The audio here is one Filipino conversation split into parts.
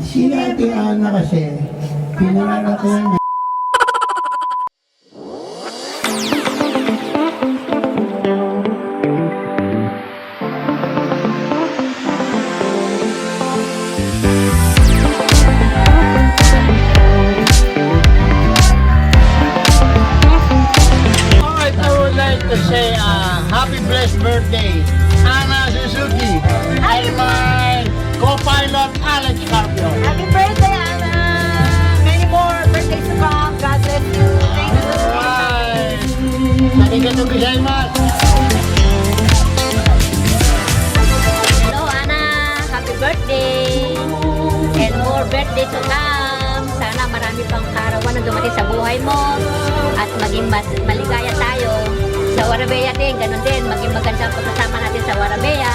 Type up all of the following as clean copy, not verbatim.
Si Ate Ana kasi, pinalala ko yan. Alright, I would like to say happy blessed birthday, Ana Suzuki, and my co-pilot Alex Carpio. Happy birthday, Anna! Many more birthdays to come. God bless you. Thank you. Alright, arigatou gozaimasu. Hello, Anna! Happy birthday! And more birthdays to come. Sana marami pang karawan na dumating sa buhay mo at maging mas maligaya tayo. Sa Warabeya din, ganun din. Maging maganda ang pagkasama natin sa Warabeya.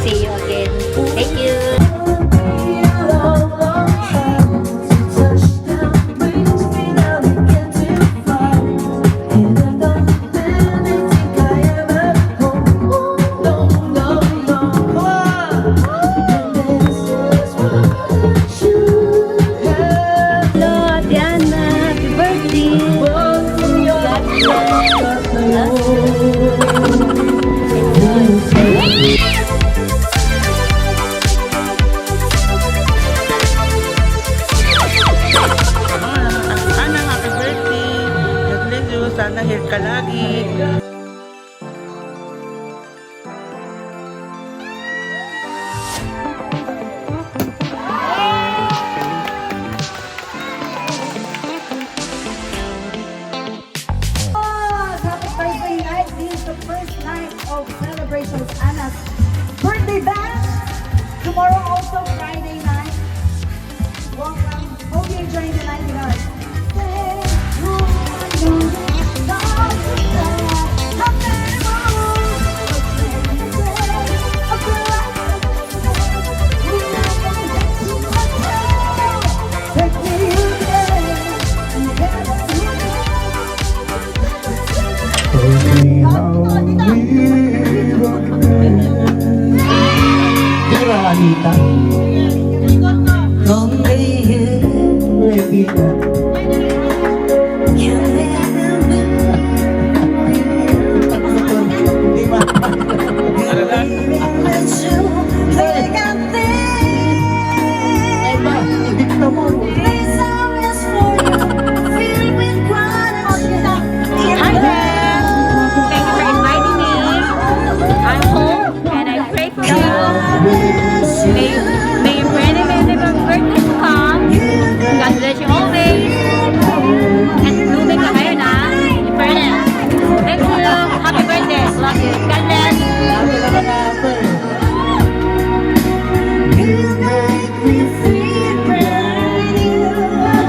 See you again. Thank you. Ana, happy birthday. God bless you. Sana health ka lagi. Happy birthday night. This is the first night of celebrations Anna's birthday bash. Tomorrow also Friday night. Welcome. Hope you enjoy the night with us. Tira, Anita. Ready na. Di ba? Ay ba, dito mo. Hi there! Thank you for inviting me. I'm home and I pray for you. May your many birthdays to come. God bless you always. And blooming ka kayo na. In fairness. Thank you. Happy birthday. Love you. God bless. Sabi na natin.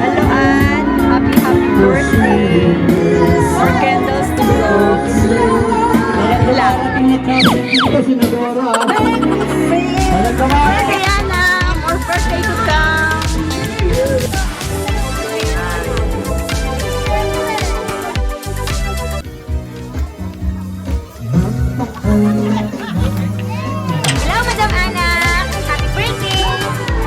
Hello, Ann. Happy birthday. More candles to blow. Lang. Dito, Senadora. Walang kamay. Kaya na. More birthday to come. Hello, Madam Ana! Happy birthday!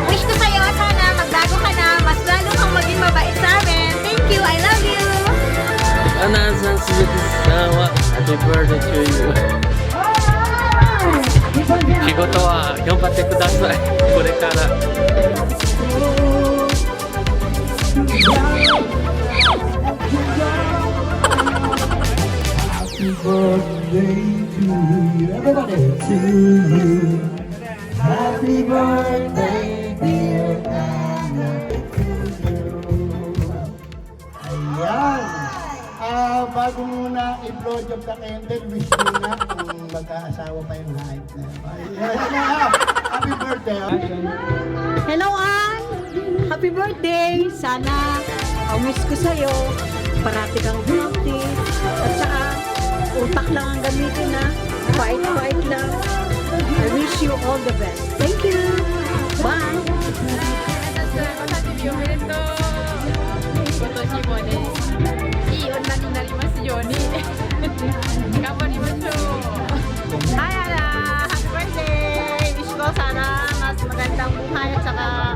Wish ko sa'yo, sana magbago ka na, mas lalo kang maging mabait sa amin. Thank you, I love you! Ana San Suzuki Sawa. Happy birthday to you. 仕事は頑張ってください。これから。Happy birthday to you. Everybody. To you. Happy birthday, dear Anna. Ayan. Bago muna i-blow job na candle, wish muna kung magkaasawa pa yung hype na. Ayan na. Happy birthday. Hello, Ann! Happy birthday! Sana ang wish ko sa'yo, parati kang healthy. At saka, utak lang ang gamitin na. Fight lang. I wish you all the best. Thank you! Bye! おめでとう。今年もね、いい女になりますように頑張りましょう。Hi, Ana! Happy birthday! Wish ko sana mas magandang buhay at saka